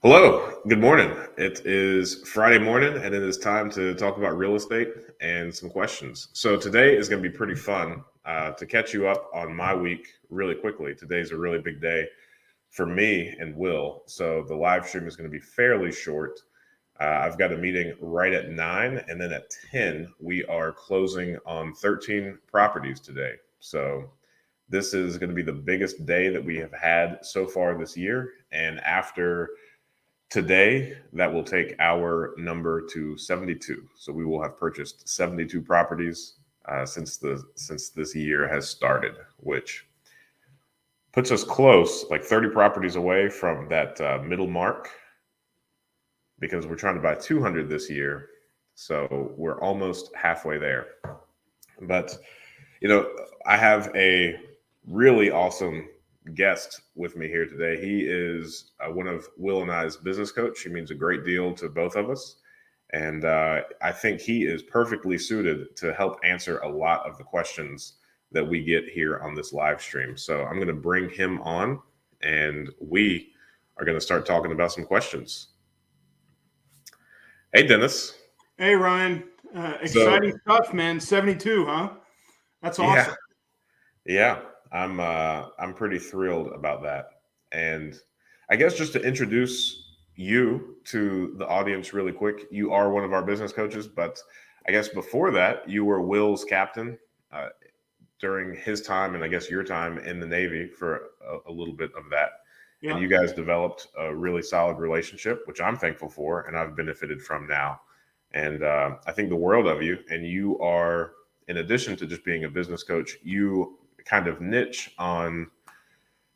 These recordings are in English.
Hello, good morning. It is Friday morning and it is time to talk about real estate and some questions. So today is going to be pretty fun to catch you up on my week really quickly. Today's a really big day for me and Will. So the live stream is going to be fairly short. I've got a meeting right at 9, and then at 10, we are closing on 13 properties today. So this is going to be the biggest day that we have had so far this year. And after today, that will take our number to 72. So we will have purchased 72 properties since this year has started, which puts us close, like 30 properties away from that middle mark, because we're trying to buy 200 this year. So we're almost halfway there. But I have a really awesome guest with me here today. He is one of Will and I's business coach. He means a great deal to both of us. And I think he is perfectly suited to help answer a lot of the questions that we get here on this live stream. So I'm going to bring him on, and we are going to start talking about some questions. Hey, Dennis. Hey, Ryan. Exciting stuff, man. 72, huh? That's awesome. Yeah. I'm pretty thrilled about that. And I guess just to introduce you to the audience really quick, you are one of our business coaches, but I guess before that, you were Will's captain during his time, and I guess your time in the Navy for a little bit of that. Yeah. And you guys developed a really solid relationship, which I'm thankful for, and I've benefited from now. And I think the world of you. And you are, in addition to just being a business coach, you kind of niche on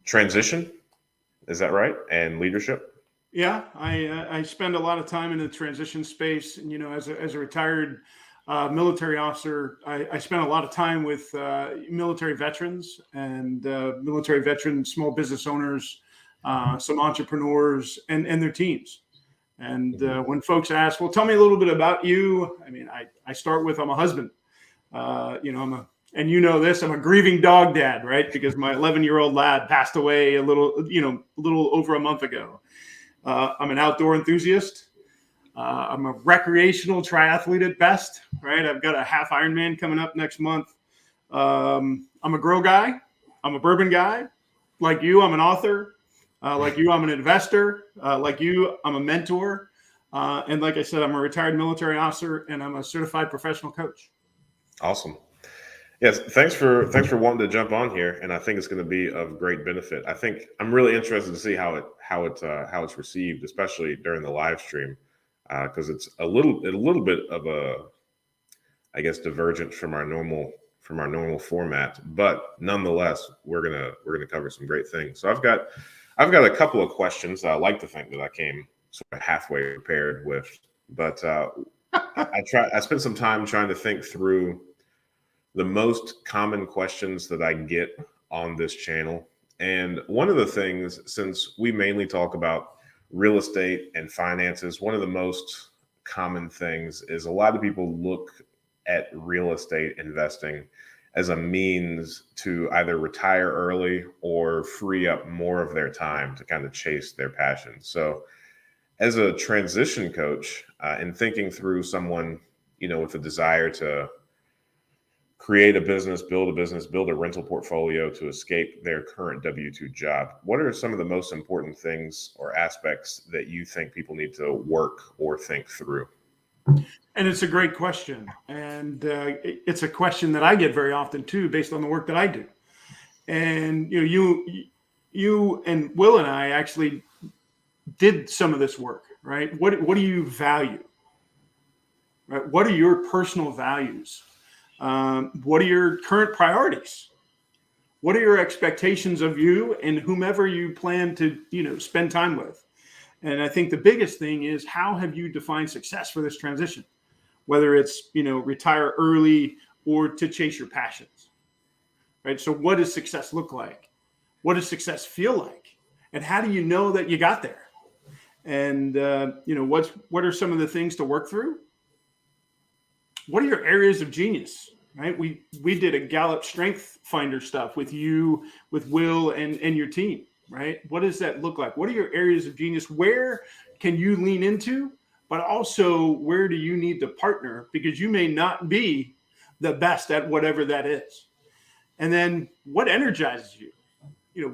transition. Is that right? And leadership? Yeah, I spend a lot of time in the transition space. And, as a retired military officer, I spent a lot of time with military veterans and military veteran small business owners, some entrepreneurs and their teams. And when folks ask, well, tell me a little bit about you. I mean, I start with, I'm a husband. I'm a grieving dog dad, right? Because my 11-year-old lad passed away a little over a month ago. I'm an outdoor enthusiast. I'm a recreational triathlete at best, right? I've got a half Ironman coming up next month. I'm a grow guy. I'm a bourbon guy. Like you, I'm an author. Like you, I'm an investor. Like you, I'm a mentor. And like I said, I'm a retired military officer, and I'm a certified professional coach. Awesome. Yes, thanks for wanting to jump on here, and I think it's going to be of great benefit. I think I'm really interested to see how it's received, especially during the live stream, because it's a little bit of a, I guess, divergent from our normal format, but nonetheless, we're gonna cover some great things. So I've got a couple of questions. I like to think that I came sort of halfway prepared with, but I spent some time trying to think through the most common questions that I get on this channel. And one of the things, since we mainly talk about real estate and finances, one of the most common things is a lot of people look at real estate investing as a means to either retire early or free up more of their time to kind of chase their passion. So as a transition coach, and thinking through someone, with a desire to create a business, build a rental portfolio to escape their current W-2 job, what are some of the most important things or aspects that you think people need to work or think through? And it's a great question. And it's a question that I get very often too, based on the work that I do. And you and Will and I actually did some of this work, right? What do you value? Right? What are your personal values? What are your current priorities? What are your expectations of you and whomever you plan to, spend time with? And I think the biggest thing is, how have you defined success for this transition? Whether it's, retire early or to chase your passions, right? So what does success look like? What does success feel like? And how do you know that you got there? And, what are some of the things to work through? What are your areas of genius, right? We did a Gallup Strength Finder stuff with you, with Will and your team. right? What does that look like? What are your areas of genius? Where can you lean into? But also, where do you need to partner? Because you may not be the best at whatever that is. And then what energizes you?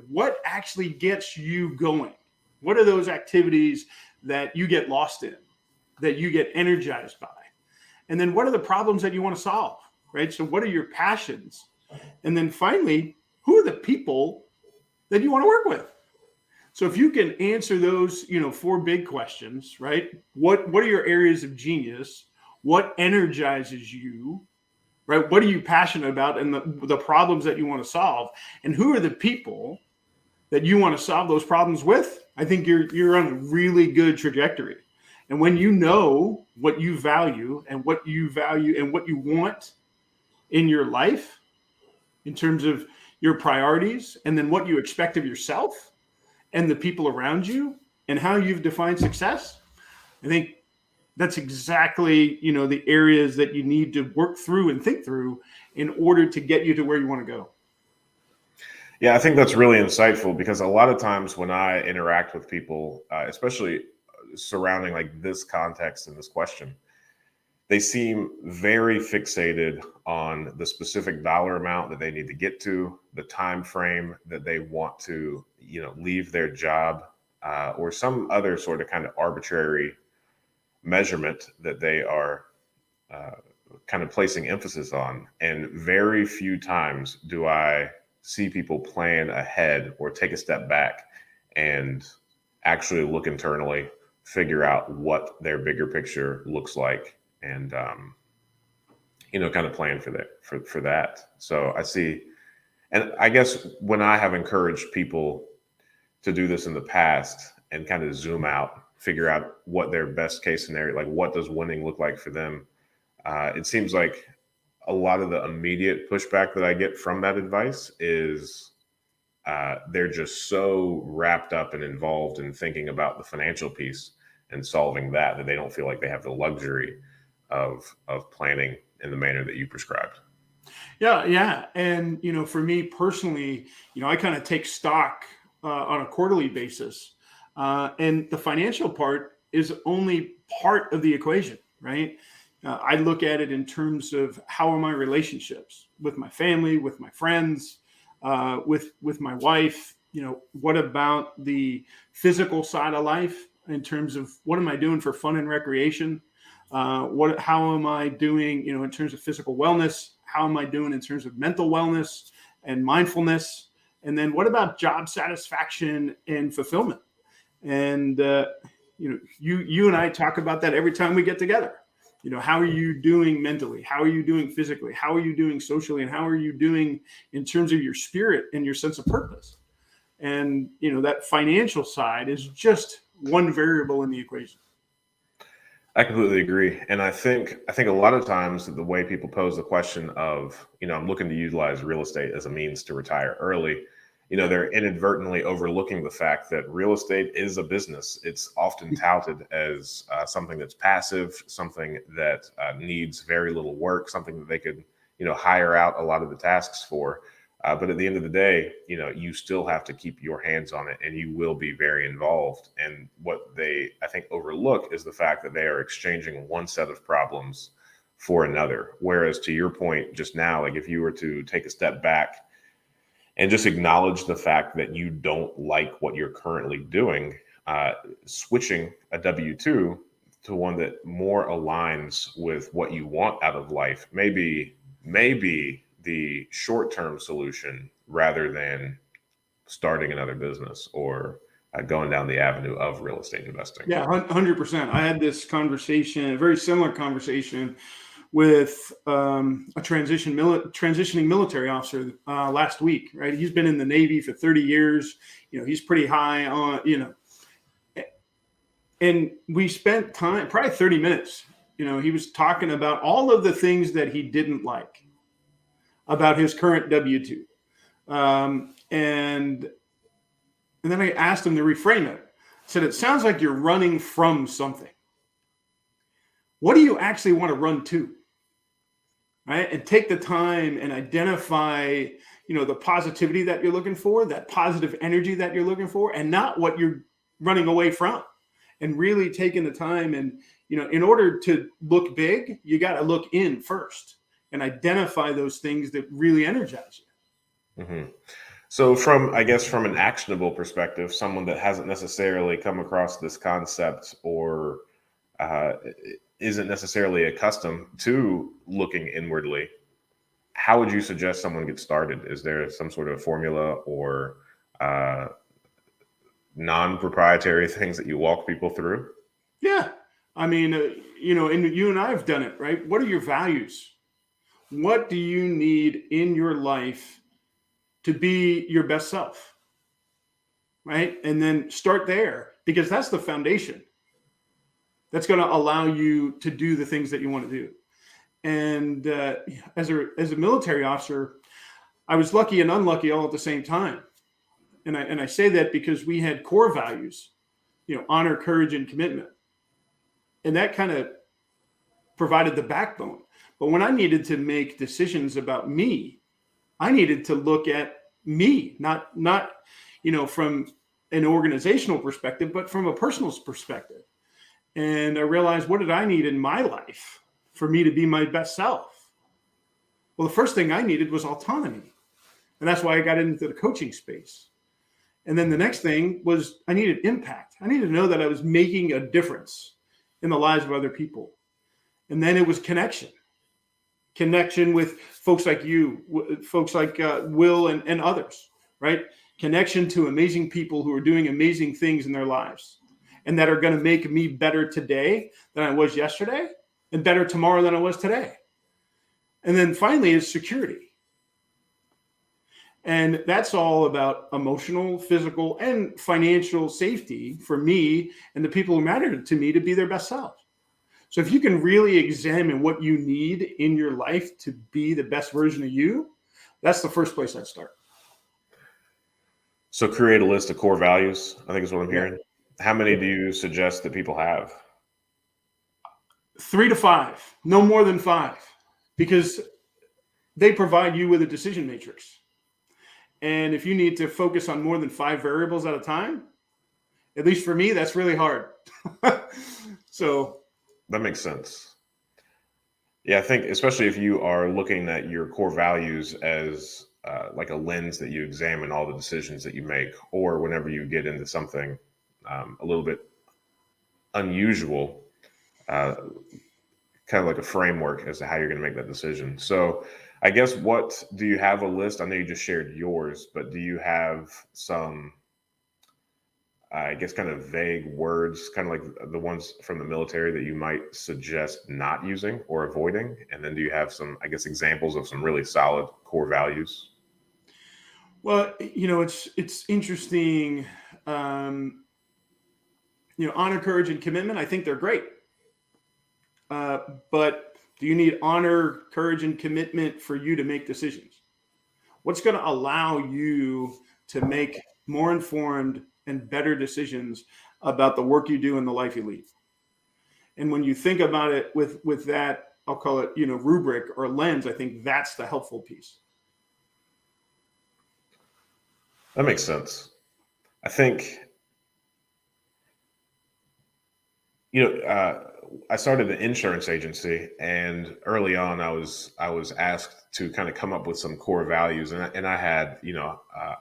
What actually gets you going? What are those activities that you get lost in, that you get energized by? And then what are the problems that you want to solve, right? So what are your passions? And then finally, who are the people that you want to work with? So if you can answer those, four big questions, right? What are your areas of genius? What energizes you? Right? What are you passionate about, and the problems that you want to solve? And who are the people that you want to solve those problems with? I think you're on a really good trajectory. And when you know what you value and what you want in your life in terms of your priorities, and then what you expect of yourself and the people around you, and how you've defined success, I think that's exactly, the areas that you need to work through and think through in order to get you to where you want to go. Yeah, I think that's really insightful, because a lot of times when I interact with people, especially surrounding like this context and this question, they seem very fixated on the specific dollar amount that they need to get to, the time frame that they want to, leave their job, or some other sort of kind of arbitrary measurement that they are kind of placing emphasis on. And very few times do I see people plan ahead or take a step back and actually look internally, figure out what their bigger picture looks like, and kind of plan for that. So I see, and I guess when I have encouraged people to do this in the past and kind of zoom out, figure out what their best case scenario, like what does winning look like for them, it seems like a lot of the immediate pushback that I get from that advice is they're just so wrapped up and involved in thinking about the financial piece and solving that they don't feel like they have the luxury of planning in the manner that you prescribed. Yeah. And, for me personally, I kind of take stock on a quarterly basis. And the financial part is only part of the equation, right? I look at it in terms of how are my relationships with my family, with my friends, with my wife. What about the physical side of life in terms of what am I doing for fun and recreation? How am I doing, in terms of physical wellness? How am I doing in terms of mental wellness and mindfulness? And then what about job satisfaction and fulfillment? And, you and I talk about that every time we get together. How are you doing mentally? How are you doing physically? How are you doing socially? And how are you doing in terms of your spirit and your sense of purpose? And, that financial side is just one variable in the equation. I completely agree. And I think a lot of times the way people pose the question of, I'm looking to utilize real estate as a means to retire early, they're inadvertently overlooking the fact that real estate is a business. It's often touted as something that's passive, something that needs very little work, something that they could, hire out a lot of the tasks for. But at the end of the day, you still have to keep your hands on it, and you will be very involved. And what they, I think, overlook is the fact that they are exchanging one set of problems for another. Whereas to your point just now, like if you were to take a step back and just acknowledge the fact that you don't like what you're currently doing, switching a W-2 to one that more aligns with what you want out of life, maybe the short-term solution rather than starting another business or going down the avenue of real estate investing. Yeah, 100%. I had this conversation, a very similar conversation with a transitioning military officer last week, right? He's been in the Navy for 30 years. He's pretty high on, and we spent time, probably 30 minutes. He was talking about all of the things that he didn't like about his current W-2. And then I asked him to reframe it. I said, it sounds like you're running from something. What do you actually want to run to? Right? And take the time and identify, the positivity that you're looking for, that positive energy that you're looking for, and not what you're running away from. And really taking the time and, in order to look big, you got to look in first and identify those things that really energize you. Mm-hmm. So from an actionable perspective, someone that hasn't necessarily come across this concept or uh, isn't necessarily accustomed to looking inwardly, how would you suggest someone get started? Is there some sort of formula or uh, non-proprietary things that you walk people through? Yeah. I mean, and you and I have done it, right? What are your values? What do you need in your life to be your best self? Right. And then start there, because that's the foundation that's going to allow you to do the things that you want to do. And as a military officer, I was lucky and unlucky all at the same time. And I say that because we had core values, honor, courage, and commitment. And that kind of provided the backbone. But when I needed to make decisions about me, I needed to look at me, not from an organizational perspective, but from a personal perspective. And I realized, what did I need in my life for me to be my best self? Well, the first thing I needed was autonomy. And that's why I got into the coaching space. And then the next thing was I needed impact. I needed to know that I was making a difference in the lives of other people. And then it was connection with folks like you, folks like Will and others, right? Connection to amazing people who are doing amazing things in their lives and that are going to make me better today than I was yesterday and better tomorrow than I was today. And then finally is security. And that's all about emotional, physical, and financial safety for me and the people who matter to me to be their best selves. So if you can really examine what you need in your life to be the best version of you, that's the first place I'd start. So create a list of core values, I think is what I'm hearing. How many do you suggest that people have? 3 to 5, no more than 5, because they provide you with a decision matrix. And if you need to focus on more than 5 variables at a time, at least for me, that's really hard. So that makes sense. Yeah, I think especially if you are looking at your core values as like a lens that you examine all the decisions that you make, or whenever you get into something a little bit unusual, kind of like a framework as to how you're going to make that decision. So I guess, what do you have a list? I know you just shared yours, but do you have some, I guess, kind of vague words, kind of like the ones from the military that you might suggest not using or avoiding? And then do you have some, I guess, examples of some really solid core values? Well, it's interesting. Honor, courage, and commitment, I think they're great. But do you need honor, courage, and commitment for you to make decisions? What's going to allow you to make more informed and better decisions about the work you do and the life you lead? And when you think about it with that, I'll call it, rubric or lens, I think that's the helpful piece. That makes sense. I think, I started an insurance agency, and early on, I was asked to kind of come up with some core values, and I had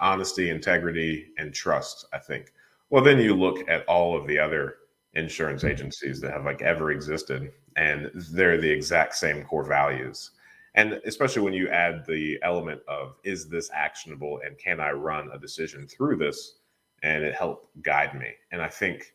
honesty, integrity, and trust, I think. Well, then you look at all of the other insurance agencies that have like ever existed, and they're the exact same core values. And especially when you add the element of, is this actionable, and can I run a decision through this, and it helped guide me. And I think,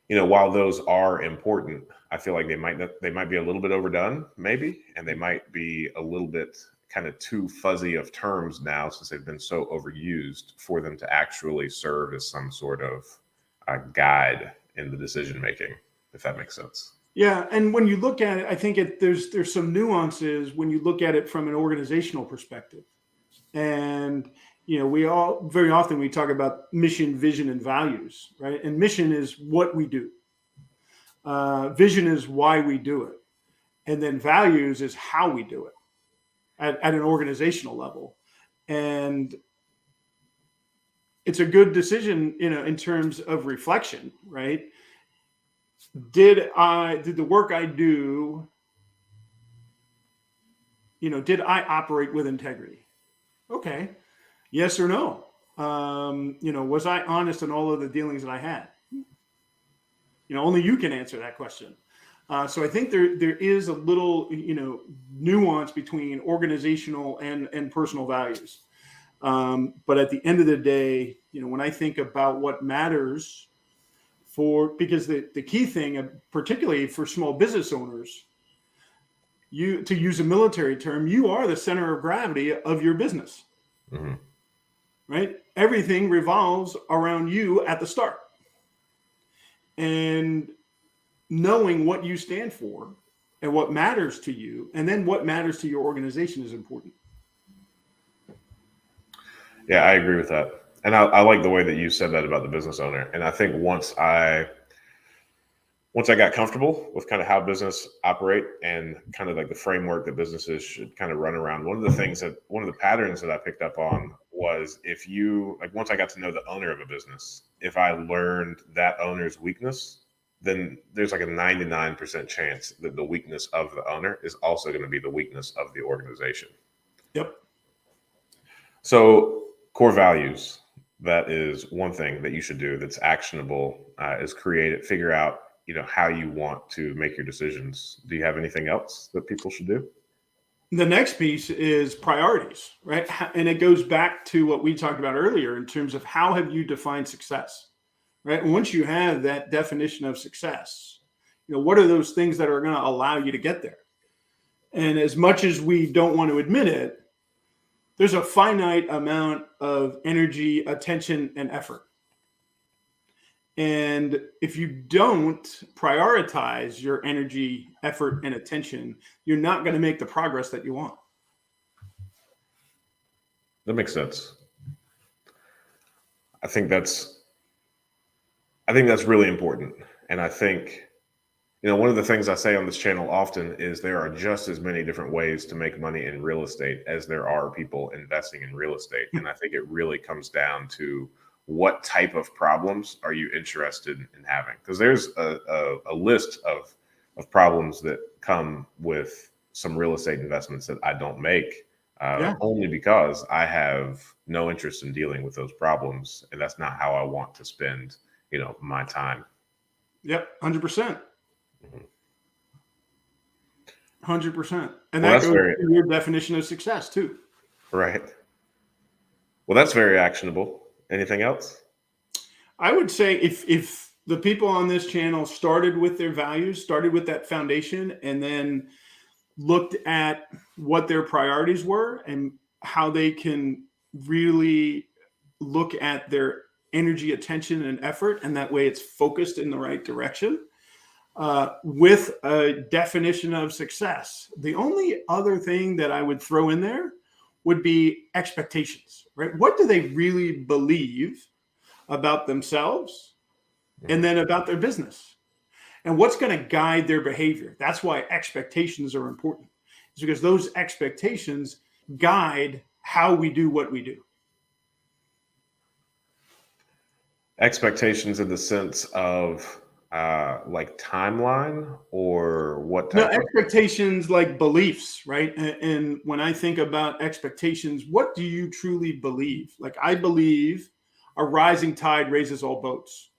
while those are important, I feel like they might be a little bit overdone, maybe, and they might be a little bit kind of too fuzzy of terms now, since they've been so overused, for them to actually serve as some sort of guide in the decision making, if that makes sense. Yeah, and when you look at it, I think there's some nuances when you look at it from an organizational perspective. And we all very often we talk about mission, vision, and values, right? And mission is what we do. Vision is why we do it, and then values is how we do it at an organizational level. And it's a good decision, in terms of reflection, right? Did the work I do, did I operate with integrity? Okay. Yes or no? Was I honest in all of the dealings that I had? Only you can answer that question. So I think there is a little, nuance between organizational and personal values. But at the end of the day, when I think about what matters because the key thing, particularly for small business owners, to use a military term, you are the center of gravity of your business. Mm-hmm. Right? Everything revolves around you at the start. And knowing what you stand for and what matters to you, and then what matters to your organization is important. Yeah, I agree with that. And I like the way that you said that about the business owner. And I think once I got comfortable with kind of how business operate and kind of like the framework that businesses should kind of run around, one of the patterns that I picked up on was once I got to know the owner of a business, if I learned that owner's weakness, then there's like a 99% chance that the weakness of the owner is also going to be the weakness of the organization. Yep. So core values, that is one thing that you should do that's actionable, is figure out, how you want to make your decisions. Do you have anything else that people should do? The next piece is priorities, right? And it goes back to what we talked about earlier in terms of how have you defined success, right? And once you have that definition of success, what are those things that are going to allow you to get there? And as much as we don't want to admit it, there's a finite amount of energy, attention, and effort. And if you don't prioritize your energy, effort, and attention, you're not going to make the progress that you want. That makes sense. I think that's really important. And I think, one of the things I say on this channel often is there are just as many different ways to make money in real estate as there are people investing in real estate. And I think it really comes down to what type of problems are you interested in having? Because there's a list of problems that come with some real estate investments that I don't make, only because I have no interest in dealing with those problems. And that's not how I want to spend, my time. Yep, 100%. 100%. And Well, that goes to your definition of success too. Right. Well, that's very actionable. Anything else? I would say if the people on this channel started with their values, started with that foundation, and then looked at what their priorities were and how they can really look at their energy, attention, and effort, and that way it's focused in the right direction, with a definition of success. The only other thing that I would throw in there would be expectations, right? What do they really believe about themselves and then about their business? And what's going to guide their behavior? That's why expectations are important. It's because those expectations guide how we do what we do. Expectations in the sense of like timeline, or what type of expectations, like beliefs, right? And when I think about expectations, what do you truly believe? Like, I believe a rising tide raises all boats.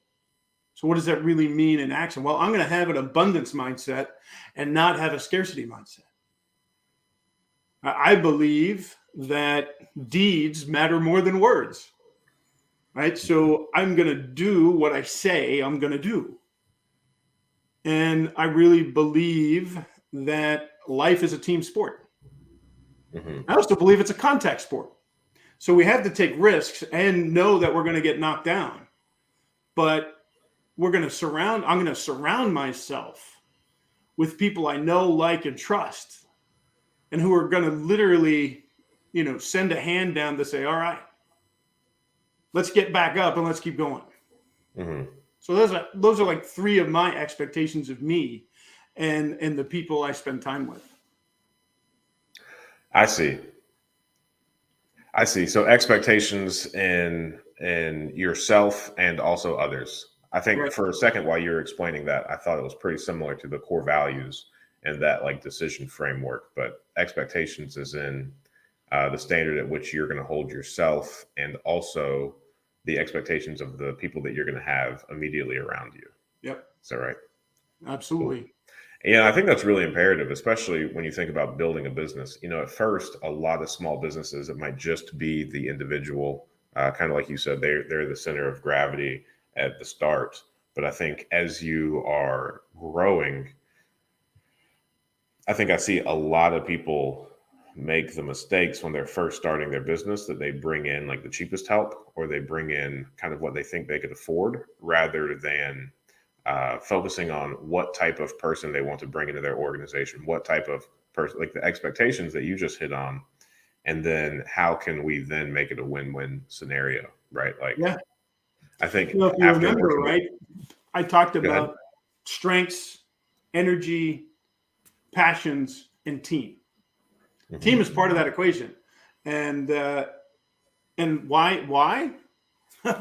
So what does that really mean in action? Well, I'm going to have an abundance mindset and not have a scarcity mindset. I believe that deeds matter more than words, right? So I'm going to do what I say I'm going to do. And I really believe that life is a team sport. Mm-hmm. I also believe it's a contact sport. So we have to take risks and know that we're going to get knocked down. But I'm going to surround myself with people I know, like, and trust, and who are going to literally, send a hand down to say, all right, let's get back up and let's keep going. Mm-hmm. So those are like three of my expectations of me and the people I spend time with. I see. I see. So expectations in yourself and also others. I think Right. for a second while you were explaining that, I thought it was pretty similar to the core values and that like decision framework. But expectations is in the standard at which you're going to hold yourself, and also the expectations of the people that you're going to have immediately around you. Yep. Is that right? Cool. Absolutely. Yeah, I think that's really imperative, especially when you think about building a business. At first, a lot of small businesses, it might just be the individual, kind of like you said, they're the center of gravity at the start. But I think as you are growing, I think I see a lot of people make the mistakes when they're first starting their business that they bring in like the cheapest help, or they bring in kind of what they think they could afford rather than focusing on what type of person they want to bring into their organization, what type of person, like the expectations that you just hit on, and then how can we then make it a win-win scenario, right? Like, Yeah. I think If you after remember, working with, right, I talked go ahead. about strengths, energy, passions, and team. Team is Mhm. part of that equation. And why?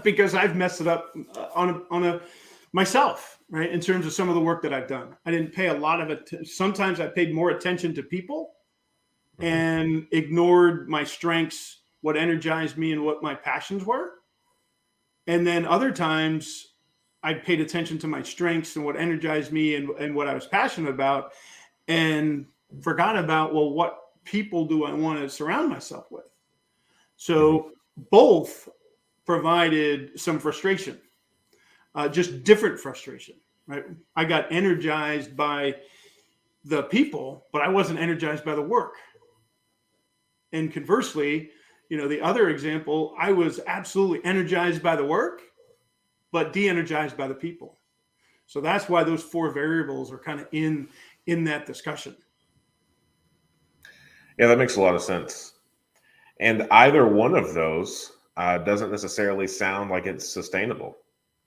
Because I've messed it up on a myself, right? In terms of some of the work that I've done. I didn't pay a lot of it. Sometimes I paid more attention to people Mhm. and ignored my strengths, what energized me, and what my passions were. And then other times I paid attention to my strengths and what energized me, and what I was passionate about, and forgot about, well, what people do I want to surround myself with? Mhm. So both provided some frustration, just different frustration, right? I got energized by the people, but I wasn't energized by the work. And conversely, the other example, I was absolutely energized by the work, but de-energized by the people. So that's why those four variables are kind of in that discussion. Yeah, that makes a lot of sense. And either one of those doesn't necessarily sound like it's sustainable.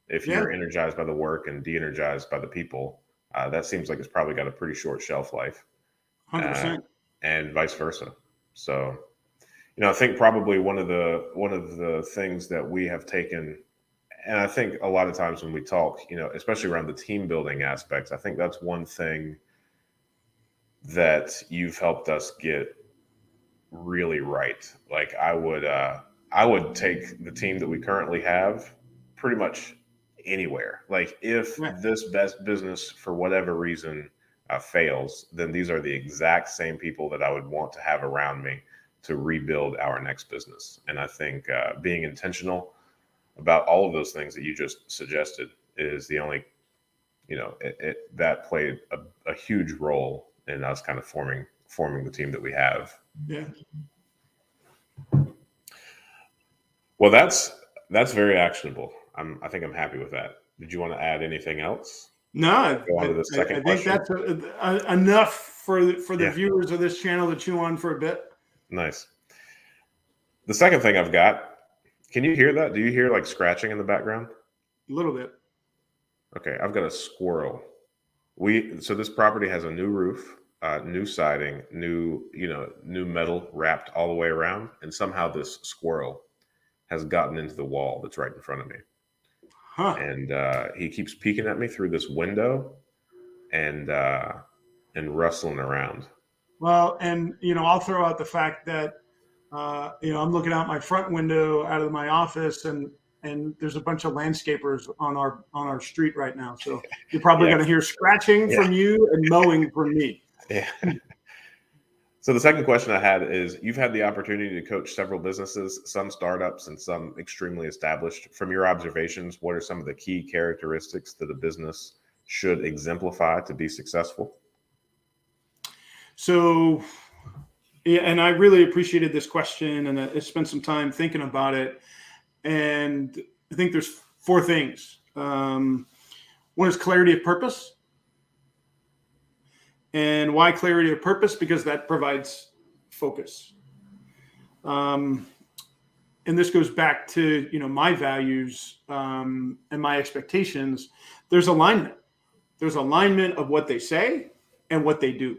If Yeah, you're energized by the work and de-energized by the people, that seems like it's probably got a pretty short shelf life, uh, 100%. and vice versa. So, I think probably one of the things that we have taken, and I think a lot of times when we talk, especially around the team building aspects, I think that's one thing that you've helped us get really right. Like I would take the team that we currently have pretty much anywhere. Like if Yeah, this best business for whatever reason fails, then these are the exact same people that I would want to have around me to rebuild our next business. And I think being intentional about all of those things that you just suggested is the only, that played a huge role in us kind of forming the team that we have. yeah. Well, that's very actionable. I think I'm happy with that. Did you want to add anything else? No, Go on I, to the I second think question. that's enough for the Yeah, viewers of this channel to chew on for a bit. nice. The second thing I've got. Can you hear that? Do you hear like scratching in the background? A little bit. Okay, I've got a squirrel. So this property has a new roof, new siding, new metal wrapped all the way around, and somehow this squirrel has gotten into the wall that's right in front of me, Huh. and he keeps peeking at me through this window and rustling around. Well, and I'll throw out the fact that I'm looking out my front window out of my office, and there's a bunch of landscapers on our street right now. So you're probably Yeah, going to hear scratching yeah, from you and mowing from me. yeah. So the second question I had is: you've had the opportunity to coach several businesses, some startups and some extremely established. From your observations, what are some of the key characteristics that a business should exemplify to be successful? So yeah, and I really appreciated this question, and I spent some time thinking about it. And I think there's four things. One is clarity of purpose. And why clarity of purpose? Because that provides focus. Um, and this goes back to my values, and my expectations. There's alignment. There's alignment of what they say and what they do.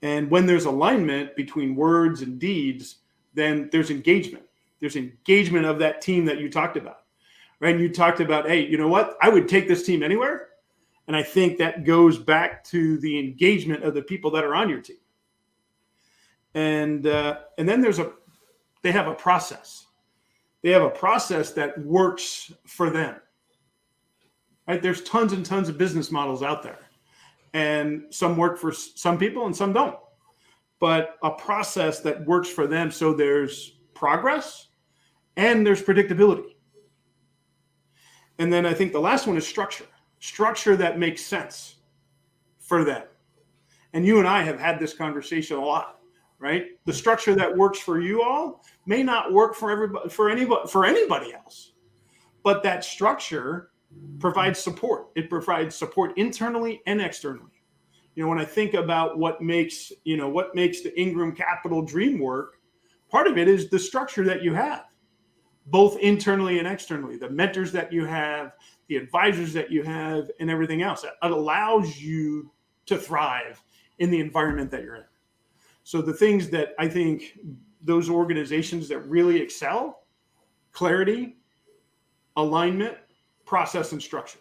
And when there's alignment between words and deeds, then there's engagement. There's engagement of that team that you talked about, right? And you talked about, hey, you know what? I would take this team anywhere. And I think that goes back to the engagement of the people that are on your team. And then they have a process. They have a process that works for them. Right? There's tons and tons of business models out there, and some work for some people and some don't. But a process that works for them, so there's progress and there's predictability. And then I think the last one is structure that makes sense for them. And you and I have had this conversation a lot, right? The structure that works for you all may not work for everybody, for anybody else, but that structure provides support. It provides support internally and externally. When I think about what makes the Ingram Capital dream work, part of it is the structure that you have, both internally and externally, the mentors that you have, the advisors that you have, and everything else. It allows you to thrive in the environment that you're in. So the things that I think those organizations that really excel: clarity, alignment, process, and structure.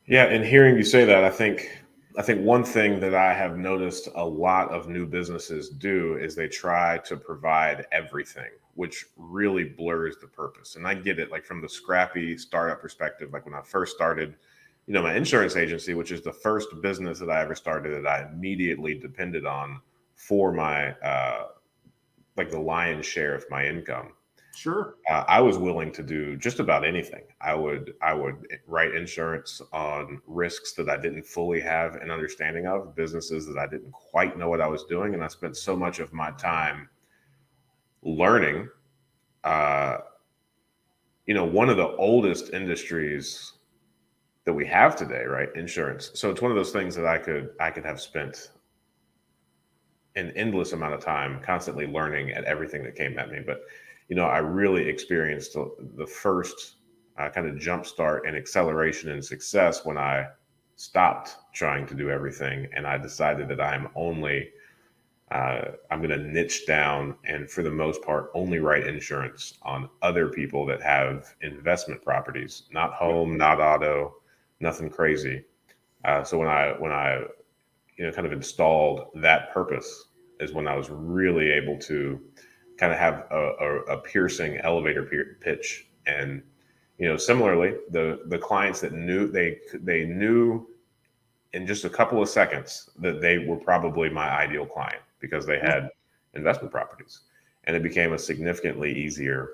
Yeah, and hearing you say that, I think one thing that I have noticed a lot of new businesses do is they try to provide everything, which really blurs the purpose. And I get it, like from the scrappy startup perspective, like when I first started, my insurance agency, which is the first business that I ever started that I immediately depended on for my, like the lion's share of my income. Sure. I was willing to do just about anything. I would write insurance on risks that I didn't fully have an understanding of, businesses that I didn't quite know what I was doing. And I spent so much of my time learning. One of the oldest industries that we have today, right? Insurance. So it's one of those things that I could have spent an endless amount of time constantly learning at everything that came at me. But I really experienced the first kind of jumpstart and acceleration and success when I stopped trying to do everything, and I decided that I'm going to niche down and, for the most part, only write insurance on other people that have investment properties, not home, not auto, nothing crazy. So when I kind of installed that purpose is when I was really able to kind of have a piercing elevator pitch. And, similarly, the clients that knew, they knew in just a couple of seconds that they were probably my ideal client because they had investment properties, and it became a significantly easier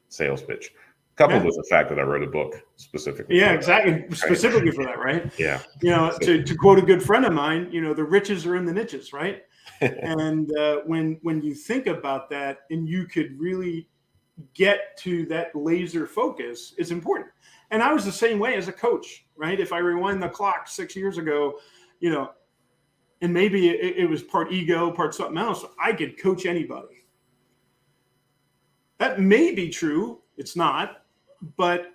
sales pitch, coupled with the fact that I wrote a book specifically. Yeah, exactly. Specifically for that, right? Yeah. To quote a good friend of mine, the riches are in the niches, right? And when you think about that, and you could really get to that laser focus, is important. And I was the same way as a coach, right? If I rewind the clock 6 years ago, and maybe it was part ego, part something else, I could coach anybody. That may be true. It's not. But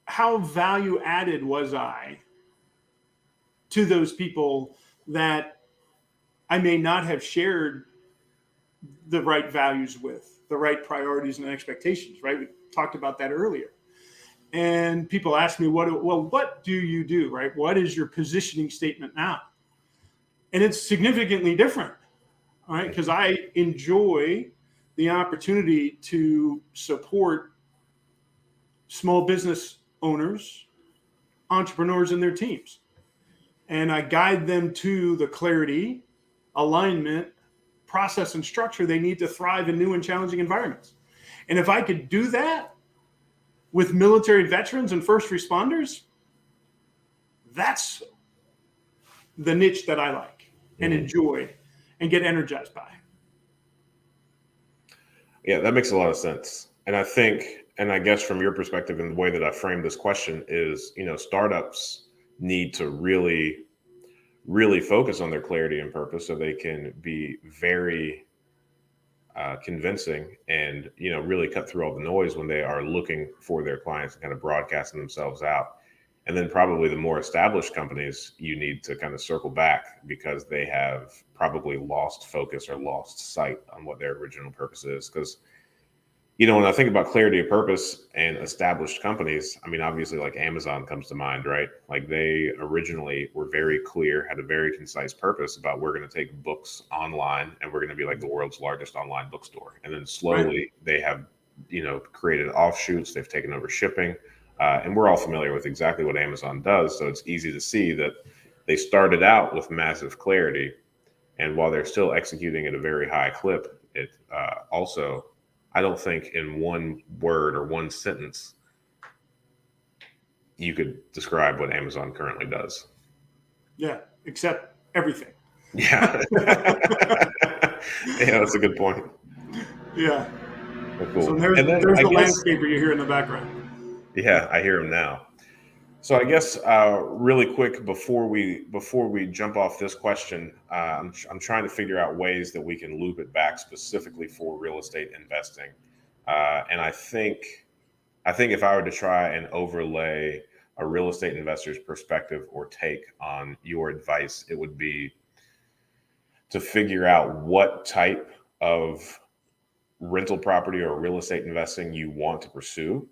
how value added was I to those people that I may not have shared the right values with, the right priorities and expectations, right? We talked about that earlier. And people ask me, what do you do, right? What is your positioning statement now? And it's significantly different, right? Because I enjoy the opportunity to support small business owners, entrepreneurs, and their teams. And I guide them to the clarity, alignment, process, and structure they need to thrive in new and challenging environments. And if I could do that with military veterans and first responders, that's the niche that I like and enjoy and get energized by. Yeah, that makes a lot of sense. And I think, and I guess from your perspective and the way that I framed this question is, startups need to really, really focus on their clarity and purpose so they can be very convincing and, really cut through all the noise when they are looking for their clients and kind of broadcasting themselves out. And then probably the more established companies, you need to kind of circle back because they have probably lost focus or lost sight on what their original purpose is. Because, when I think about clarity of purpose and established companies, I mean, obviously like Amazon comes to mind, right? Like they originally were very clear, had a very concise purpose about we're going to take books online and we're going to be like the world's largest online bookstore. And then slowly they have, created offshoots, they've taken over shipping. And we're all familiar with exactly what Amazon does. So it's easy to see that they started out with massive clarity. And while they're still executing at a very high clip, it also, I don't think in one word or one sentence, you could describe what Amazon currently does. Yeah, except everything. Yeah. Yeah, that's a good point. Yeah. Well, cool. So there's And then the I guess, landscaper you hear in the background. yeah, I hear him now. So I guess really quick before we jump off this question, I'm trying to figure out ways that we can loop it back specifically for real estate investing. And I think if I were to try and overlay a real estate investor's perspective or take on your advice, it would be to figure out what type of rental property or real estate investing you want to pursue,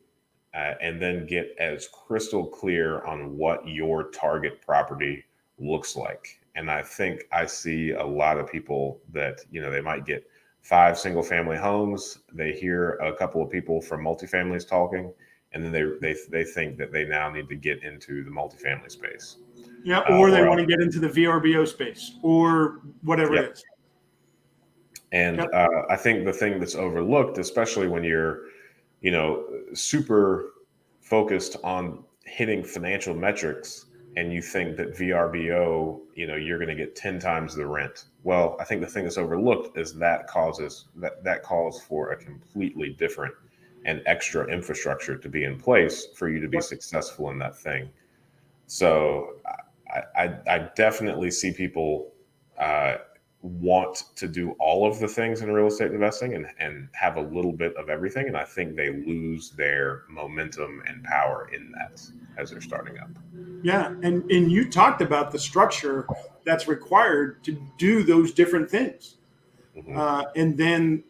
and then get as crystal clear on what your target property looks like. And I think I see a lot of people that, they might get 5 single family homes. They hear a couple of people from multifamilies talking, and then they think that they now need to get into the multifamily space. Yeah, or they or want to else- get into the VRBO space or whatever Yep. it is. And Yep. I think the thing that's overlooked, especially when you're, super focused on hitting financial metrics and you think that VRBO, you're going to get 10 times the rent. Well, I think the thing that's overlooked is that calls for a completely different and extra infrastructure to be in place for you to be successful in that thing. So I definitely see people want to do all of the things in real estate investing and have a little bit of everything. And I think they lose their momentum and power in that as they're starting up. Yeah, and you talked about the structure that's required to do those different things, and then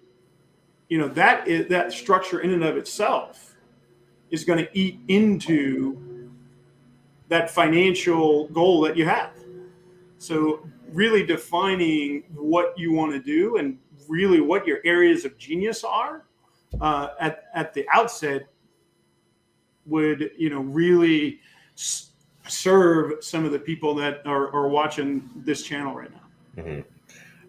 that structure in and of itself is going to eat into that financial goal that you have. So really defining what you want to do and really what your areas of genius are at the outset would really serve some of the people that are watching this channel right now. Mm-hmm.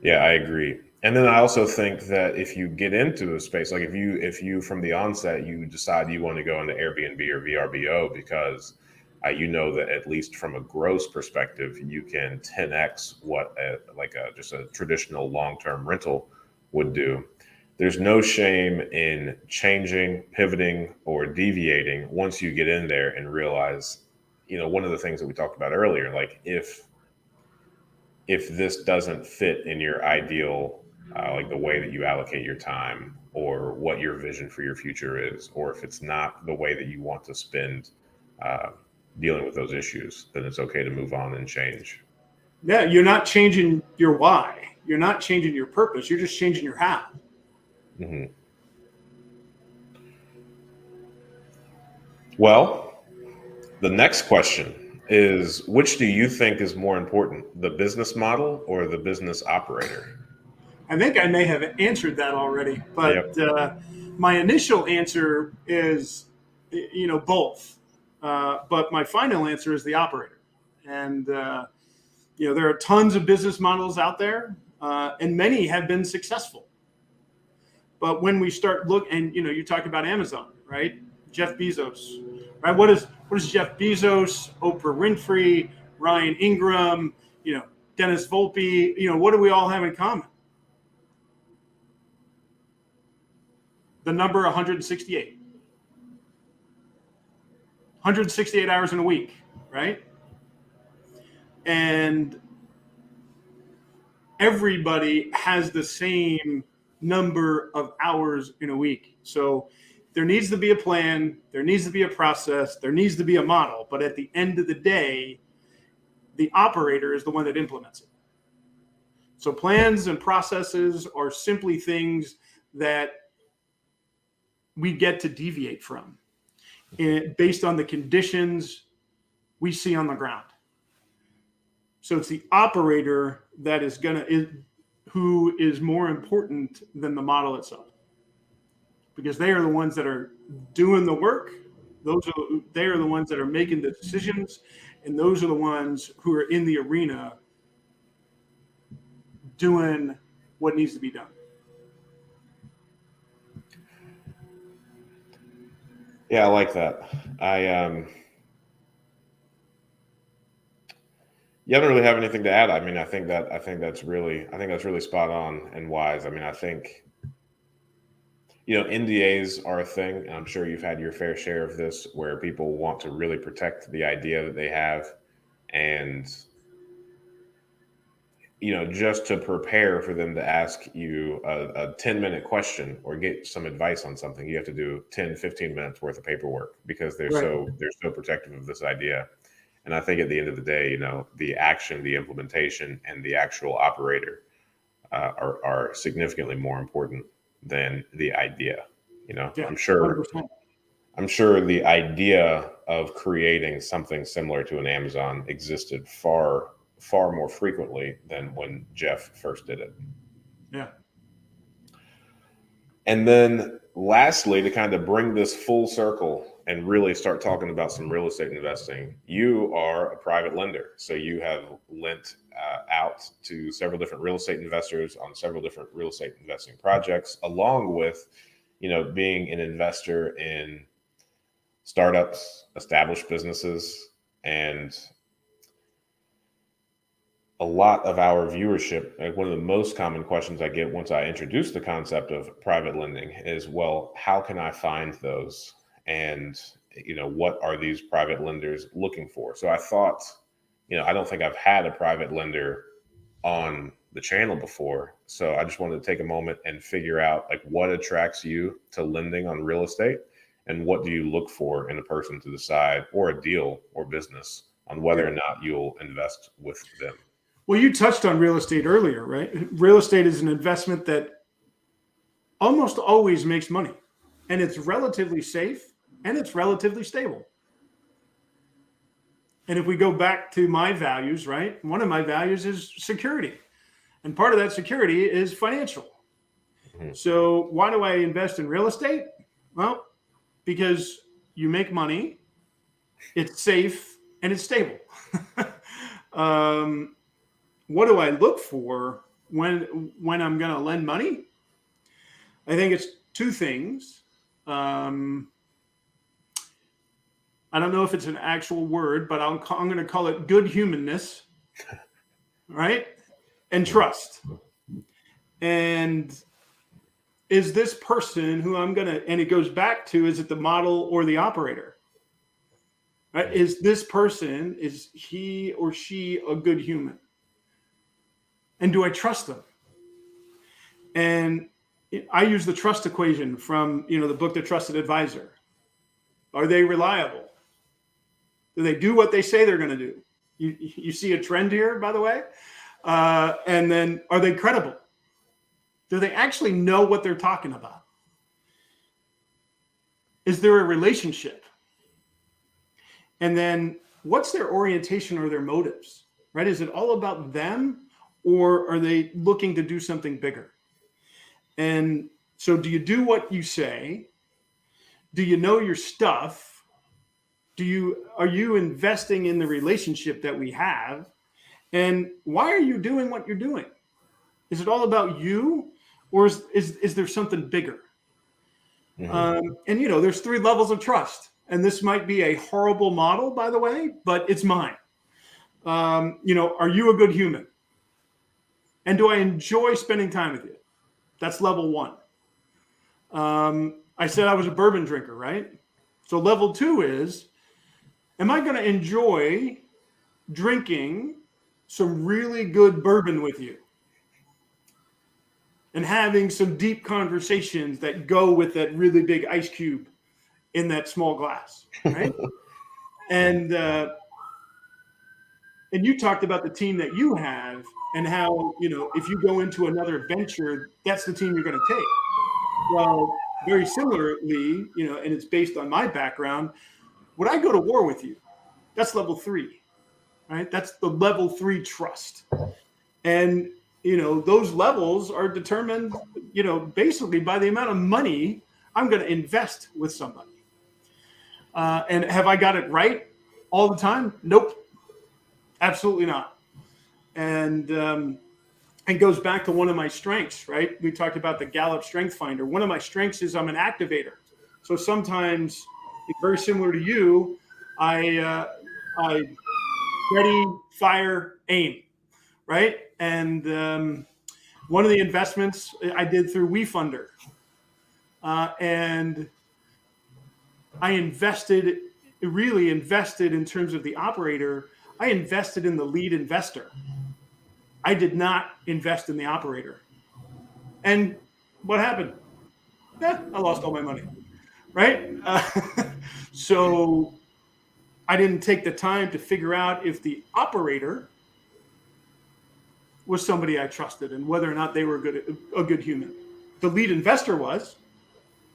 Yeah, I agree. And then I also think that if you get into a space, like if you from the onset, you decide you want to go into Airbnb or VRBO because you know that at least from a gross perspective, you can 10x what just a traditional long-term rental would do. There's no shame in changing, pivoting, or deviating once you get in there and realize, one of the things that we talked about earlier, like if this doesn't fit in your ideal, like the way that you allocate your time or what your vision for your future is, or if it's not the way that you want to spend dealing with those issues, then it's okay to move on and change. Yeah, you're not changing your why. You're not changing your purpose. You're just changing your how. Mm-hmm. Well, the next question is, which do you think is more important, the business model or the business operator? I think I may have answered that already, but my initial answer is, both. But my final answer is the operator. And, there are tons of business models out there, and many have been successful. But when we start and you talk about Amazon, right? Jeff Bezos, right? What is Jeff Bezos, Oprah Winfrey, Ryan Ingram, Dennis Volpe? What do we all have in common? The number 168. 168 hours in a week, right? And everybody has the same number of hours in a week. So there needs to be a plan, there needs to be a process, there needs to be a model. But at the end of the day, the operator is the one that implements it. So plans and processes are simply things that we get to deviate from based on the conditions we see on the ground. So it's the operator that is who is more important than the model itself, because they are the ones that are doing the work. They are the ones that are making the decisions, and those are the ones who are in the arena doing what needs to be done. Yeah, I like that. You haven't really have anything to add. I mean, I think that's really spot on and wise. I mean, I think, NDAs are a thing, and I'm sure you've had your fair share of this, where people want to really protect the idea that they have, and just to prepare for them to ask you a 10-minute question or get some advice on something, you have to do 10, 15 minutes worth of paperwork, because they're so protective of this idea. And I think at the end of the day, the action, the implementation, and the actual operator are significantly more important than the idea. Yeah, I'm sure 100%. I'm sure the idea of creating something similar to an Amazon existed far more frequently than when Jeff first did it. Yeah. And then lastly, to kind of bring this full circle and really start talking about some real estate investing, you are a private lender. So you have lent out to several different real estate investors on several different real estate investing projects, along with, being an investor in startups, established businesses, and a lot of our viewership, like one of the most common questions I get once I introduce the concept of private lending is, well, how can I find those? And, what are these private lenders looking for? So I thought, I don't think I've had a private lender on the channel before. So I just wanted to take a moment and figure out, like, what attracts you to lending on real estate, and what do you look for in a person to decide, or a deal or business, on whether or not you'll invest with them. Well, you touched on real estate earlier, right? Real estate is an investment that almost always makes money, and it's relatively safe, and it's relatively stable. And if we go back to my values, right? One of my values is security, and part of that security is financial. Mm-hmm. So why do I invest in real estate? Well, because you make money, it's safe, and it's stable. What do I look for when I'm going to lend money? I think it's two things. I don't know if it's an actual word, but I'm going to call it good humanness, right? And trust. And is this person who I'm going to, and it goes back to, is it the model or the operator? Right? Is this person, is he or she a good human? And do I trust them? And I use the trust equation from, the book, The Trusted Advisor. Are they reliable? Do they do what they say they're going to do? You see a trend here, by the way? And then, are they credible? Do they actually know what they're talking about? Is there a relationship? And then, what's their orientation or their motives, right? Is it all about them, or are they looking to do something bigger? And so, do you do what you say? Do you know your stuff? Are you investing in the relationship that we have? And why are you doing what you're doing? Is it all about you, or is there something bigger? Mm-hmm. And there's 3 levels of trust, and this might be a horrible model, by the way, but it's mine. Are you a good human? And do I enjoy spending time with you? That's level 1. I said I was a bourbon drinker, right? So level 2 is, am I going to enjoy drinking some really good bourbon with you? and having some deep conversations that go with that really big ice cube in that small glass, right? And you talked about the team that you have and how, if you go into another venture, that's the team you're going to take. Well, very similarly, and it's based on my background, would I go to war with you? That's level 3, right? That's the level 3 trust. And, those levels are determined, basically by the amount of money I'm going to invest with somebody. And have I got it right all the time? Nope. Absolutely not. And it goes back to one of my strengths, right? We talked about the Gallup Strength Finder. One of my strengths is I'm an activator. So sometimes, very similar to you, I ready, fire, aim, right? And one of the investments I did through WeFunder, and I really invested in terms of the operator. I invested in the lead investor. I did not invest in the operator. And what happened? I lost all my money, right? So I didn't take the time to figure out if the operator was somebody I trusted and whether or not they were a good human. The lead investor was.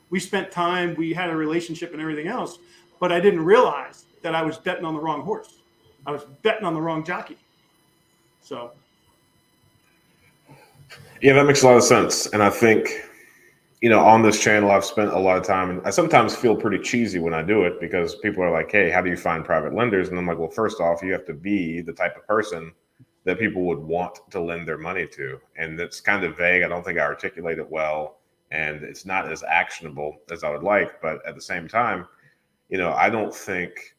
We spent time, we had a relationship and everything else, but I didn't realize that I was betting on the wrong horse. I was betting on the wrong jockey. So. Yeah, that makes a lot of sense. And I think, on this channel, I've spent a lot of time, and I sometimes feel pretty cheesy when I do it because people are like, hey, how do you find private lenders? And I'm like, well, first off, you have to be the type of person that people would want to lend their money to. And that's kind of vague. I don't think I articulate it well. And it's not as actionable as I would like. But at the same time, I don't think,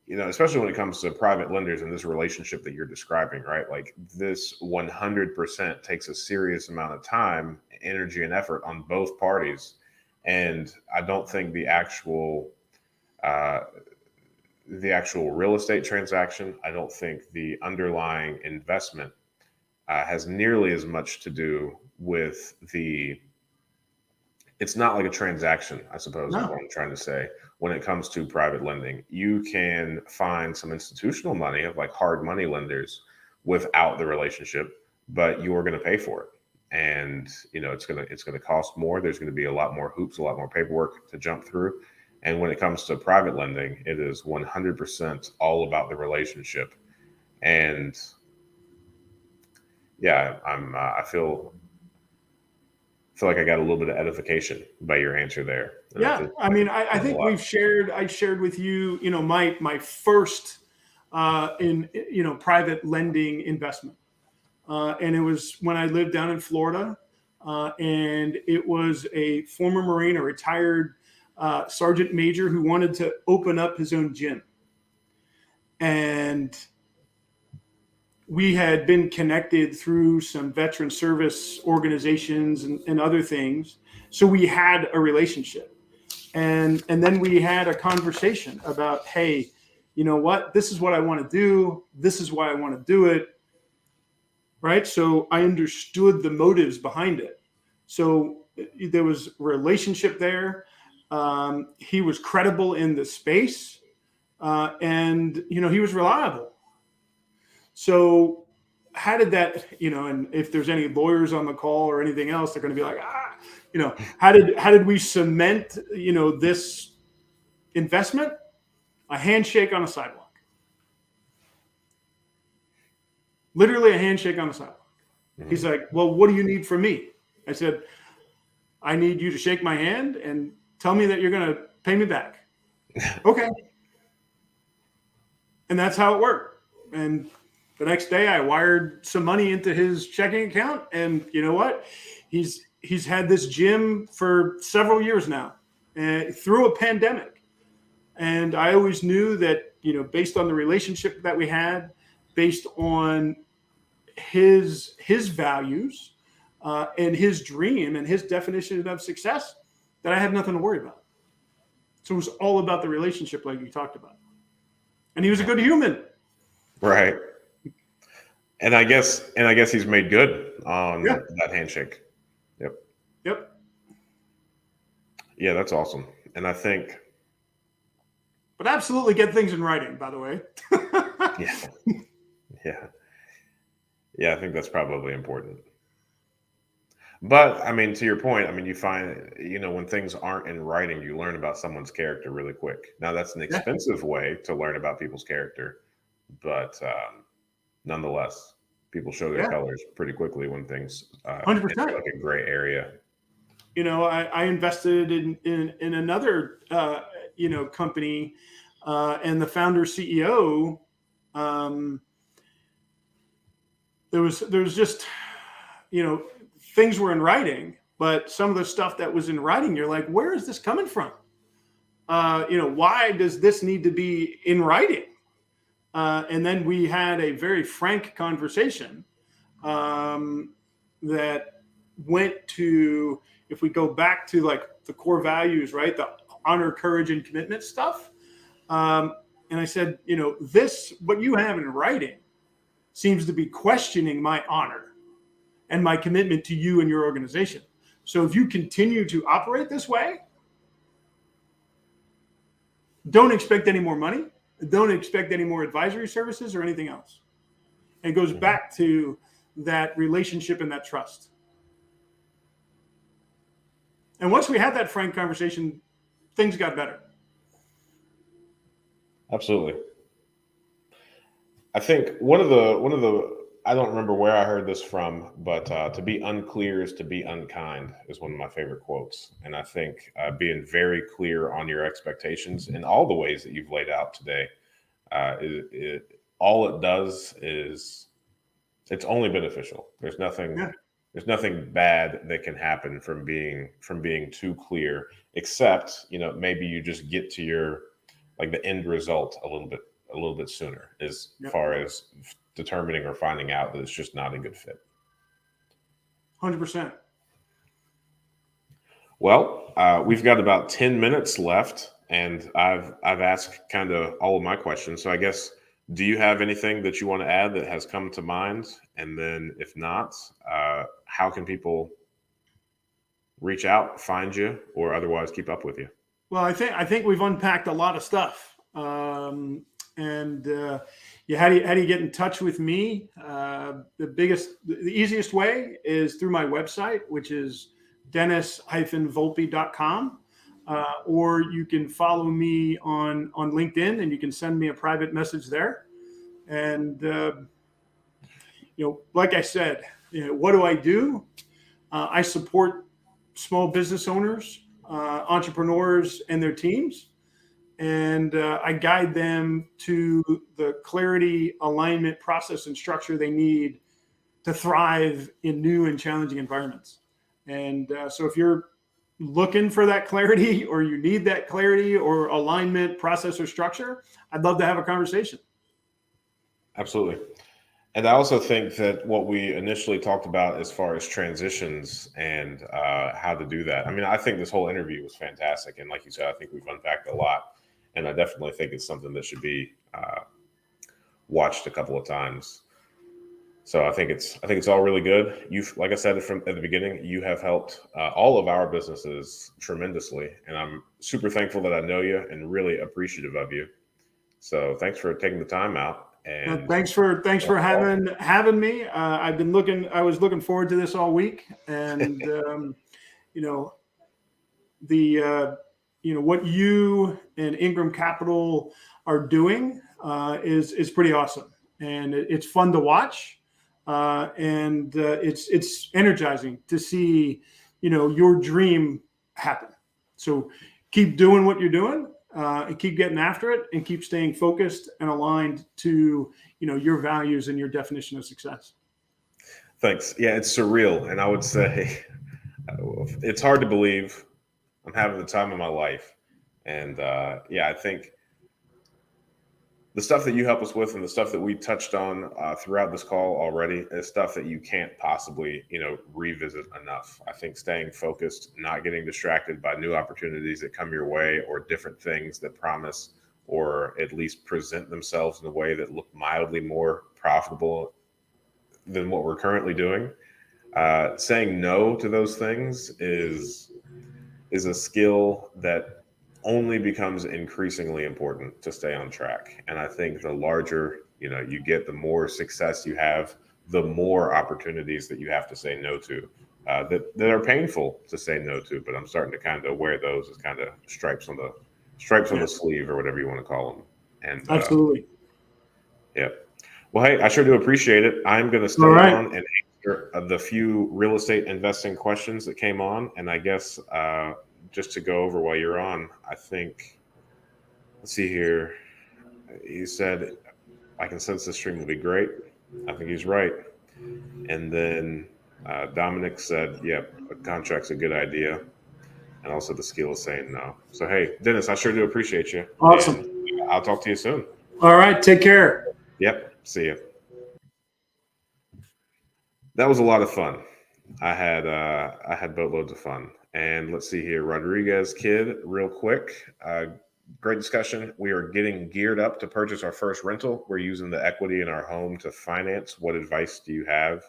especially when it comes to private lenders and this relationship that you're describing, right? Like this 100% takes a serious amount of time, energy, and effort on both parties. And I don't think the actual real estate transaction, I don't think the underlying investment has nearly as much to do with it's not like a transaction, I suppose, is what I'm trying to say. When it comes to private lending, you can find some institutional money of like hard money lenders without the relationship, but you're going to pay for it. And, it's going to cost more. There's going to be a lot more hoops, a lot more paperwork to jump through. And when it comes to private lending, it is 100% all about the relationship. And yeah, I feel like I got a little bit of edification by your answer there. And yeah, I think I shared with you, my first in private lending investment, and it was when I lived down in Florida, and it was a former Marine, a retired sergeant major who wanted to open up his own gym, and we had been connected through some veteran service organizations and other things. So we had a relationship. And then we had a conversation about, hey, you know what? This is what I want to do. This is why I want to do it. Right? So I understood the motives behind it. So there was a relationship there. He was credible in the space. And, he was reliable. So how did that, and if there's any lawyers on the call or anything else, they're going to be like, how did we cement, this investment? A handshake on a sidewalk. Literally a handshake on the sidewalk. Mm-hmm. He's like, well, what do you need from me? I said, I need you to shake my hand and tell me that you're going to pay me back. Okay. And that's how it worked. And the next day I wired some money into his checking account, and you know what? He's had this gym for several years now, through a pandemic. And I always knew that, based on the relationship that we had, based on his values and his dream and his definition of success, that I had nothing to worry about. So it was all about the relationship, like you talked about. And he was a good human. Right. And I guess he's made good on that handshake. Yep. Yeah, that's awesome. And I think, But absolutely get things in writing, by the way. yeah, yeah, yeah, I think that's probably important. But I mean, to your point, I mean, you find, when things aren't in writing, you learn about someone's character really quick. Now, that's an Yeah. expensive way to learn about people's character, but nonetheless, people show their Yeah. colors pretty quickly when things enter 100%. like a gray area. I invested in another company, and the founder CEO. Um, there was just things were in writing, but some of the stuff that was in writing, you're like, where is this coming from? Why does this need to be in writing? And then we had a very frank conversation um, that went to, if we go back to like the core values, right? The honor, courage, and commitment stuff. And I said, what you have in writing seems to be questioning my honor and my commitment to you and your organization. So if you continue to operate this way, don't expect any more money. Don't expect any more advisory services or anything else. And it goes Mhm. back to that relationship and that trust. And once we had that frank conversation, things got better. Absolutely. I think one of the I don't remember where I heard this from, but to be unclear is to be unkind is one of my favorite quotes. And I think being very clear on your expectations in all the ways that you've laid out today, all it does is it's only beneficial. Yeah. There's nothing bad that can happen from being too clear, except maybe you just get to your like the end result a little bit sooner as Yep. far as determining or finding out that it's just not a good fit. 100%. Well, we've got about 10 minutes left, and I've asked kind of all of my questions. So I guess, do you have anything that you want to add that has come to mind? And then if not, how can people reach out, find you, or otherwise keep up with you? Well, I think we've unpacked a lot of stuff. And how do you get in touch with me? The easiest way is through my website, which is dennis-volpe.com. Or you can follow me on LinkedIn, and you can send me a private message there. And like I said, what do I do? I support small business owners, entrepreneurs, and their teams, and I guide them to the clarity, alignment, process, and structure they need to thrive in new and challenging environments. And so, if you're looking for that clarity, or you need that clarity or alignment, process, or structure, I'd love to have a conversation. Absolutely. And I also think that what we initially talked about as far as transitions and how to do that, I mean, I think this whole interview was fantastic. And like you said, I think we've unpacked a lot. And I definitely think it's something that should be watched a couple of times. So I think it's all really good. You've, like I said from at the beginning, you have helped all of our businesses tremendously, and I'm super thankful that I know you and really appreciative of you. So thanks for taking the time out. And Thanks for having me. I was looking forward to this all week, and you know the what you and Ingram Capital are doing is pretty awesome, and it's fun to watch, and it's energizing to see your dream happen. So keep doing what you're doing, and keep getting after it, and keep staying focused and aligned to your values and your definition of success. thanks. Yeah, it's surreal, and I would say it's hard to believe I'm having the time of my life. And yeah, I think the stuff that you help us with and the stuff that we touched on throughout this call already is stuff that you can't possibly revisit enough. I think staying focused, not getting distracted by new opportunities that come your way or different things that promise or at least present themselves in a way that look mildly more profitable than what we're currently doing. saying no to those things is a skill that only becomes increasingly important to stay on track. And I think the larger, you get, the more success you have, the more opportunities that you have to say no to, that are painful to say no to. But I'm starting to kind of wear those as kind of stripes on the sleeve, or whatever you want to call them. And Absolutely. yeah. Well, hey, I sure do appreciate it. I'm going to stay on and answer the few real estate investing questions that came on. And I guess just to go over while you're on, I think, let's see here. He said, I can sense this stream will be great. I think he's right. And then Dominic said, yep, a contract's a good idea. And also the skill of saying no. So, hey, Dennis, I sure do appreciate you. Awesome. And I'll talk to you soon. All right. Take care. Yep. See you. That was a lot of fun. I had boatloads of fun. And let's see here, Rodriguez Kid, real quick. Great discussion. We are getting geared up to purchase our first rental. We're using the equity in our home to finance. What advice do you have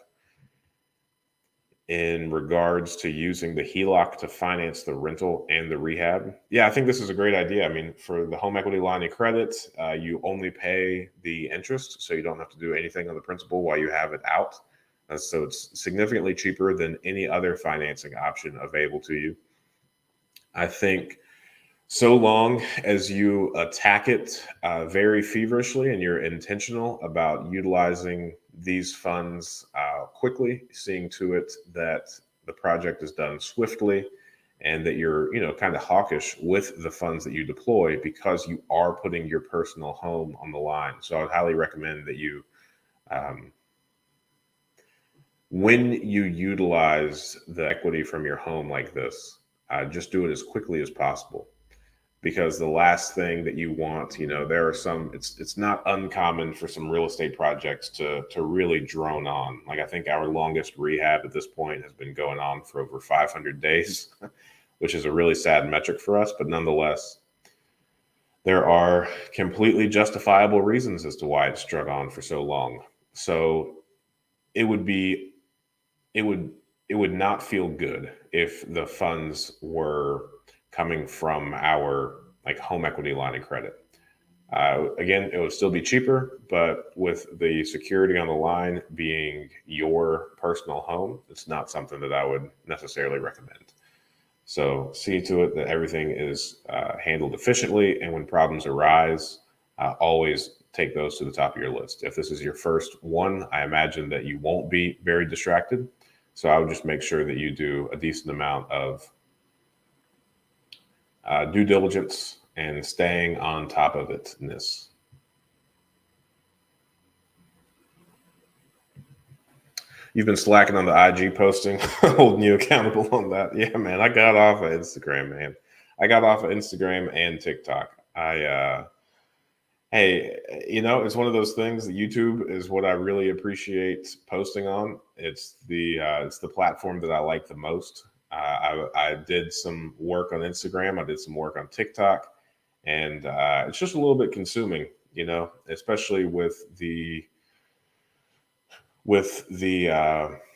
in regards to using the HELOC to finance the rental and the rehab? Yeah, I think this is a great idea. I mean, for the home equity line of credit, you only pay the interest, so you don't have to do anything on the principal while you have it out. So it's significantly cheaper than any other financing option available to you. I think so long as you attack it very feverishly and you're intentional about utilizing these funds quickly, seeing to it that the project is done swiftly, and that you're, kind of hawkish with the funds that you deploy, because you are putting your personal home on the line. So I would highly recommend that you, when you utilize the equity from your home like this, just do it as quickly as possible. Because the last thing that you want, there are some, it's not uncommon for some real estate projects to really drone on. Like, I think our longest rehab at this point has been going on for over 500 days, which is a really sad metric for us. But nonetheless, there are completely justifiable reasons as to why it's drug on for so long. So it would not feel good if the funds were coming from our home equity line of credit. Again, it would still be cheaper, but with the security on the line being your personal home, it's not something that I would necessarily recommend. So see to it that everything is handled efficiently, and when problems arise, always take those to the top of your list. If this is your first one, I imagine that you won't be very distracted. So I would just make sure that you do a decent amount of due diligence and staying on top of it-ness. You've been slacking on the IG posting, holding you accountable on that. Yeah, man, I got off of Instagram, man. I got off of Instagram and TikTok. Hey, it's one of those things that YouTube is what I really appreciate posting on. It's the platform that I like the most. I did some work on Instagram. I did some work on TikTok, and it's just a little bit consuming, especially with the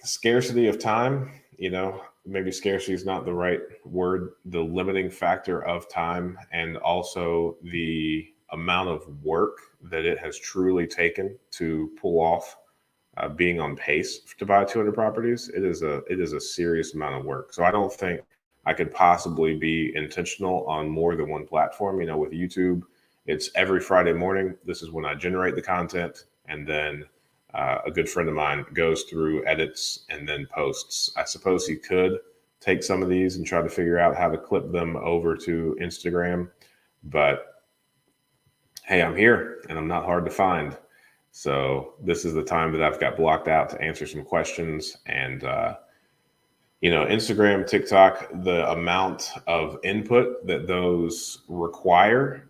scarcity of time. Maybe scarcity is not the right word. The limiting factor of time, and also the amount of work that it has truly taken to pull off being on pace to buy 200 properties. It is a serious amount of work. So I don't think I could possibly be intentional on more than one platform. With YouTube, it's every Friday morning. This is when I generate the content, and then a good friend of mine goes through, edits, and then posts. I suppose he could take some of these and try to figure out how to clip them over to Instagram, but hey, I'm here and I'm not hard to find. So this is the time that I've got blocked out to answer some questions. And, Instagram, TikTok, the amount of input that those require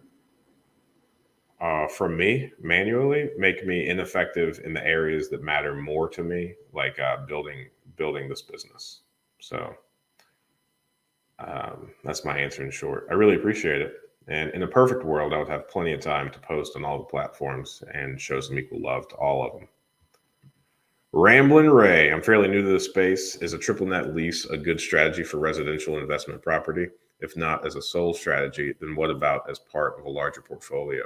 from me manually make me ineffective in the areas that matter more to me, like building this business. So that's my answer in short. I really appreciate it. And in a perfect world, I would have plenty of time to post on all the platforms and show some equal love to all of them. Ramblin' Ray, I'm fairly new to this space. Is a triple net lease a good strategy for residential investment property? If not as a sole strategy, then what about as part of a larger portfolio?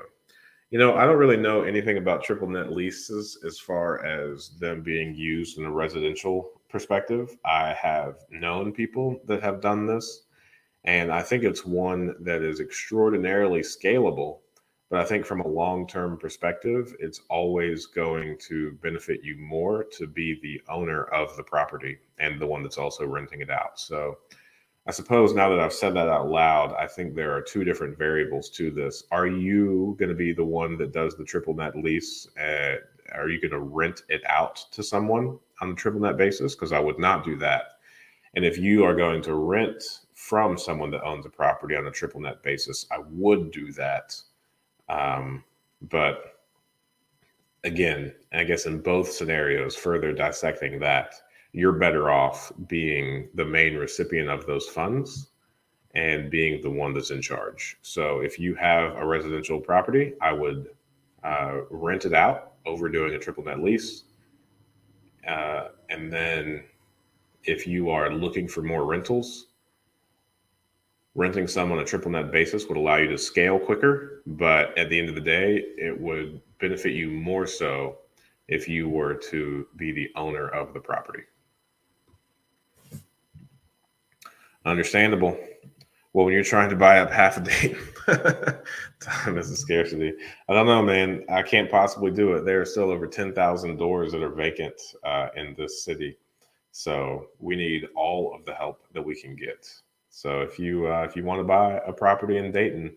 I don't really know anything about triple net leases as far as them being used in a residential perspective. I have known people that have done this, and I think it's one that is extraordinarily scalable. But I think from a long term perspective, it's always going to benefit you more to be the owner of the property and the one that's also renting it out. So I suppose now that I've said that out loud, I think there are two different variables to this. Are you going to be the one that does the triple net lease? Are you going to rent it out to someone on a triple net basis? Because I would not do that. And if you are going to rent from someone that owns a property on a triple net basis, I would do that. But again, I guess in both scenarios, further dissecting that, you're better off being the main recipient of those funds and being the one that's in charge. So if you have a residential property, I would rent it out over doing a triple net lease. And then if you are looking for more rentals, renting some on a triple net basis would allow you to scale quicker. But at the end of the day, it would benefit you more so if you were to be the owner of the property. Understandable. Well, when you're trying to buy up half a day, time is a scarcity. I don't know, man. I can't possibly do it. There are still over 10,000 doors that are vacant in this city. So we need all of the help that we can get. So if you want to buy a property in Dayton,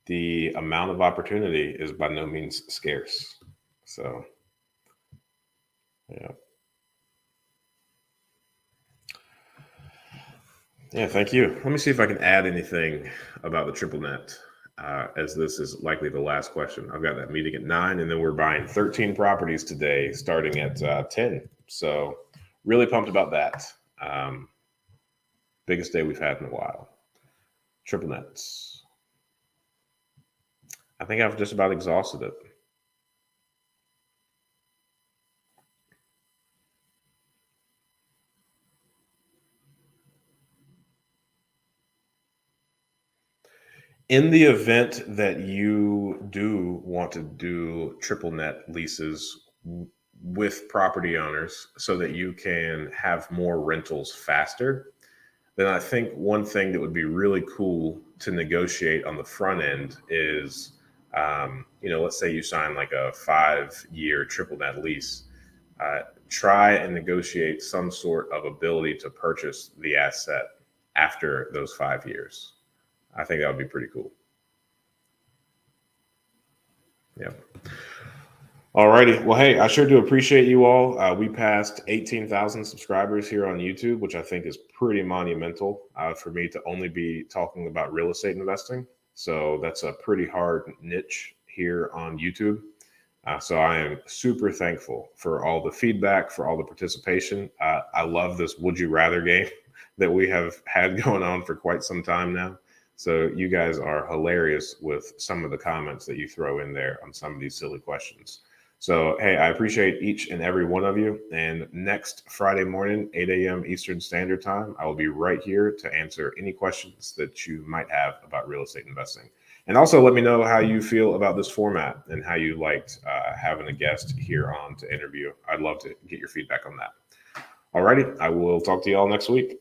the amount of opportunity is by no means scarce. So, yeah. Yeah, thank you. Let me see if I can add anything about the triple net, as this is likely the last question. I've got that meeting at 9, and then we're buying 13 properties today, starting at 10. So really pumped about that. Biggest day we've had in a while. Triple nets. I think I've just about exhausted it. In the event that you do want to do triple net leases with property owners so that you can have more rentals faster, then I think one thing that would be really cool to negotiate on the front end is, let's say you sign like a 5-year triple net lease. Try and negotiate some sort of ability to purchase the asset after those 5 years. I think that would be pretty cool. Yeah. All righty. Well, hey, I sure do appreciate you all. We passed 18,000 subscribers here on YouTube, which I think is pretty monumental for me to only be talking about real estate investing. So that's a pretty hard niche here on YouTube. So I am super thankful for all the feedback, for all the participation. I love this Would You Rather game that we have had going on for quite some time now. So you guys are hilarious with some of the comments that you throw in there on some of these silly questions. So, hey, I appreciate each and every one of you. And next Friday morning, 8 a.m. Eastern Standard Time, I will be right here to answer any questions that you might have about real estate investing. And also let me know how you feel about this format and how you liked having a guest here on to interview. I'd love to get your feedback on that. All righty. I will talk to you all next week.